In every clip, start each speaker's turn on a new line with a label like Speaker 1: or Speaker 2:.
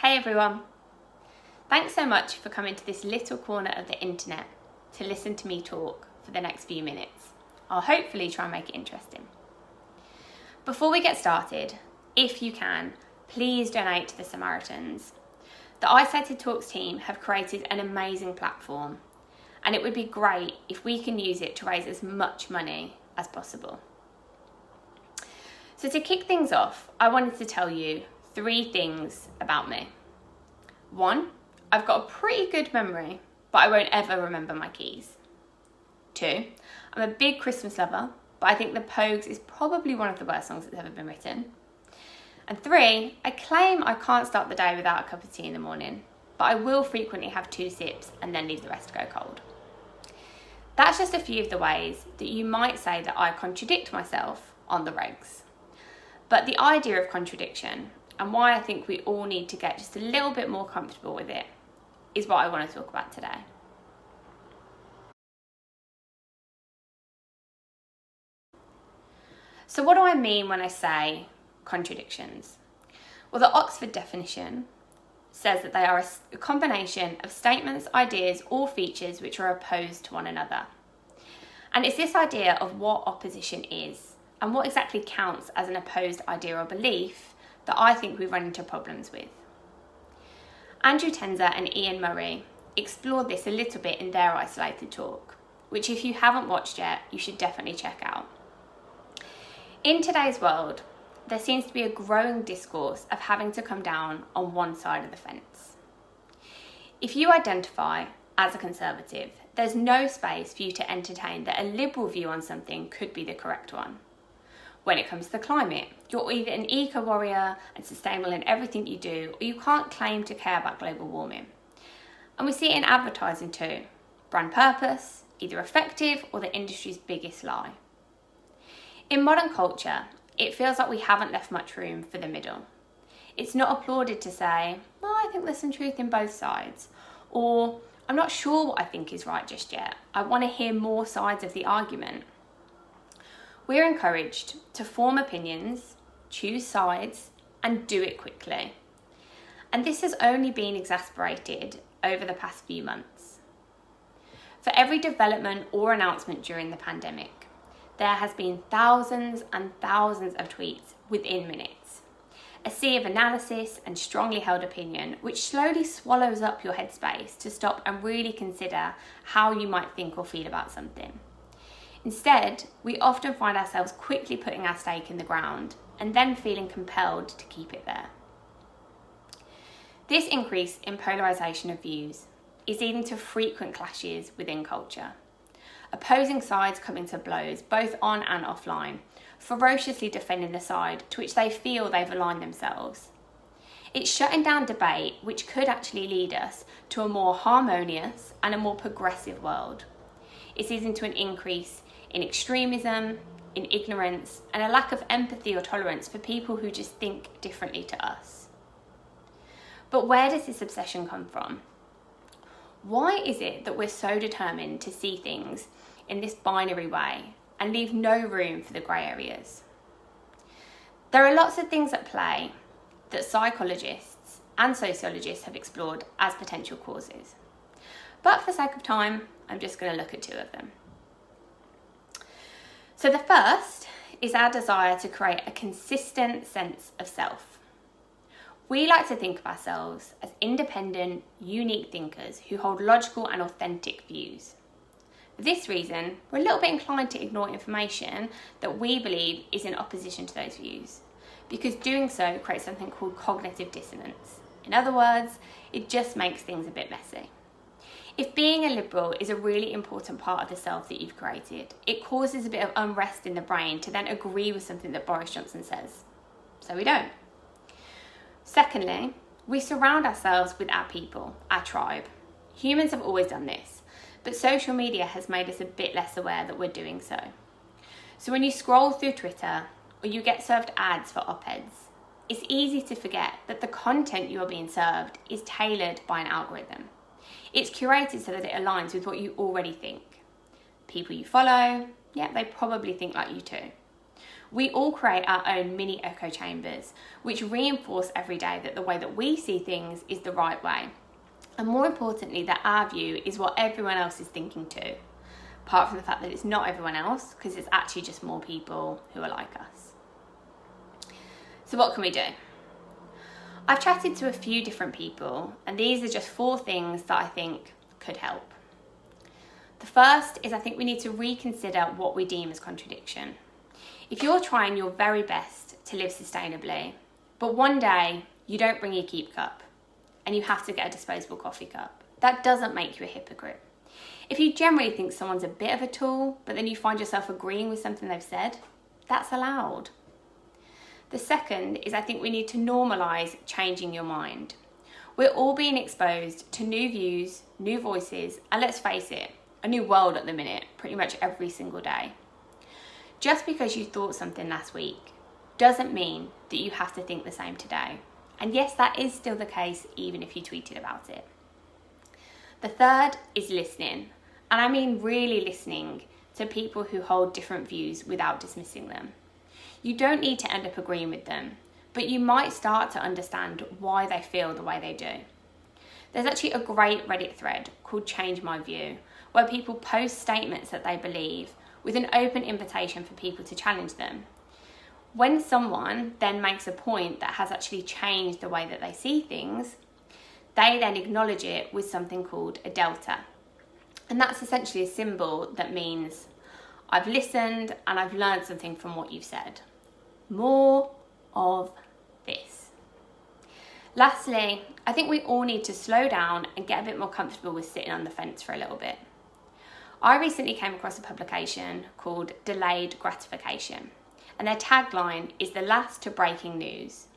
Speaker 1: Hey everyone! Thanks so much for coming to this little corner of the internet to listen to me talk for the next few minutes. I'll hopefully try and make it interesting. Before we get started, if you can, please donate to the Samaritans. The Isolated Talks team have created an amazing platform, and it would be great if we can use it to raise as much money as possible. So to kick things off, I wanted to tell you 3 things about me. 1, I've got a pretty good memory, but I won't ever remember my keys. 2, I'm a big Christmas lover, but I think The Pogues is probably one of the worst songs that's ever been written. And 3, I claim I can't start the day without a cup of tea in the morning, but I will frequently have 2 sips and then leave the rest to go cold. That's just a few of the ways that you might say that I contradict myself on the regs. But the idea of contradiction, and why I think we all need to get just a little bit more comfortable with it, is what I want to talk about today. So what do I mean when I say contradictions? Well, the Oxford definition says that they are a combination of statements, ideas, or features which are opposed to one another. And it's this idea of what opposition is and what exactly counts as an opposed idea or belief that I think we run into problems with. Andrew Tenzer and Ian Murray explored this a little bit in their Isolated Talk, which if you haven't watched yet, you should definitely check out. In today's world, there seems to be a growing discourse of having to come down on one side of the fence. If you identify as a conservative, there's no space for you to entertain that a liberal view on something could be the correct one. When it comes to the climate, you're either an eco-warrior and sustainable in everything you do, or you can't claim to care about global warming. And we see it in advertising too. Brand purpose, either effective or the industry's biggest lie. In modern culture, it feels like we haven't left much room for the middle. It's not applauded to say, well, I think there's some truth in both sides, or I'm not sure what I think is right just yet. I want to hear more sides of the argument. We're encouraged to form opinions, choose sides, and do it quickly. And this has only been exacerbated over the past few months. For every development or announcement during the pandemic, there has been thousands and thousands of tweets within minutes. A sea of analysis and strongly held opinion, which slowly swallows up your headspace to stop and really consider how you might think or feel about something. Instead, we often find ourselves quickly putting our stake in the ground and then feeling compelled to keep it there. This increase in polarisation of views is leading to frequent clashes within culture. Opposing sides coming to blows, both on and offline, ferociously defending the side to which they feel they've aligned themselves. It's shutting down debate, which could actually lead us to a more harmonious and a more progressive world. It's leading to an increase in extremism, in ignorance, and a lack of empathy or tolerance for people who just think differently to us. But where does this obsession come from? Why is it that we're so determined to see things in this binary way and leave no room for the grey areas? There are lots of things at play that psychologists and sociologists have explored as potential causes. But for the sake of time, I'm just going to look at 2 of them. So the first is our desire to create a consistent sense of self. We like to think of ourselves as independent, unique thinkers who hold logical and authentic views. For this reason, we're a little bit inclined to ignore information that we believe is in opposition to those views, because doing so creates something called cognitive dissonance. In other words, it just makes things a bit messy. If being a liberal is a really important part of the self that you've created, it causes a bit of unrest in the brain to then agree with something that Boris Johnson says. So we don't. Secondly, we surround ourselves with our people, our tribe. Humans have always done this, but social media has made us a bit less aware that we're doing so. So when you scroll through Twitter or you get served ads for op-eds, it's easy to forget that the content you are being served is tailored by an algorithm. It's curated so that it aligns with what you already think. People you follow, yeah, they probably think like you too. We all create our own mini echo chambers, which reinforce every day that the way that we see things is the right way. And more importantly, that our view is what everyone else is thinking too. Apart from the fact that it's not everyone else, because it's actually just more people who are like us. So what can we do? I've chatted to a few different people, and these are just 4 things that I think could help. The first is I think we need to reconsider what we deem as contradiction. If you're trying your very best to live sustainably, but one day you don't bring your keep cup and you have to get a disposable coffee cup, that doesn't make you a hypocrite. If you generally think someone's a bit of a tool, but then you find yourself agreeing with something they've said, that's allowed. The second is I think we need to normalise changing your mind. We're all being exposed to new views, new voices, and let's face it, a new world at the minute, pretty much every single day. Just because you thought something last week doesn't mean that you have to think the same today. And yes, that is still the case even if you tweeted about it. The third is listening. And I mean really listening to people who hold different views without dismissing them. You don't need to end up agreeing with them, but you might start to understand why they feel the way they do. There's actually a great Reddit thread called Change My View, where people post statements that they believe with an open invitation for people to challenge them. When someone then makes a point that has actually changed the way that they see things, they then acknowledge it with something called a delta. And that's essentially a symbol that means I've listened and I've learned something from what you've said. More of this. Lastly, I think we all need to slow down and get a bit more comfortable with sitting on the fence for a little bit. I recently came across a publication called Delayed Gratification, and their tagline is the last to breaking news.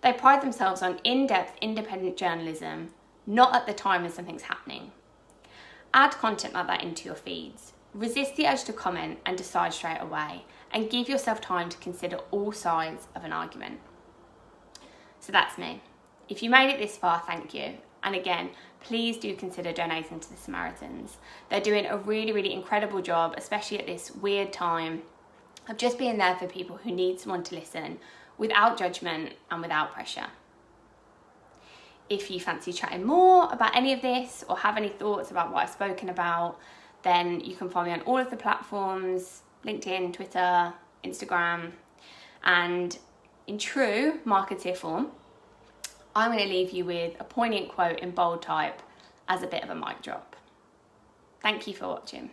Speaker 1: They pride themselves on in-depth independent journalism, not at the time when something's happening. Add content like that into your feeds. Resist the urge to comment and decide straight away, and give yourself time to consider all sides of an argument. So that's me. If you made it this far, thank you. And again, please do consider donating to the Samaritans. They're doing a really, really incredible job, especially at this weird time, of just being there for people who need someone to listen without judgment and without pressure. If you fancy chatting more about any of this or have any thoughts about what I've spoken about, then you can follow me on all of the platforms, LinkedIn, Twitter, Instagram, and in true marketeer form, I'm going to leave you with a poignant quote in bold type as a bit of a mic drop. Thank you for watching.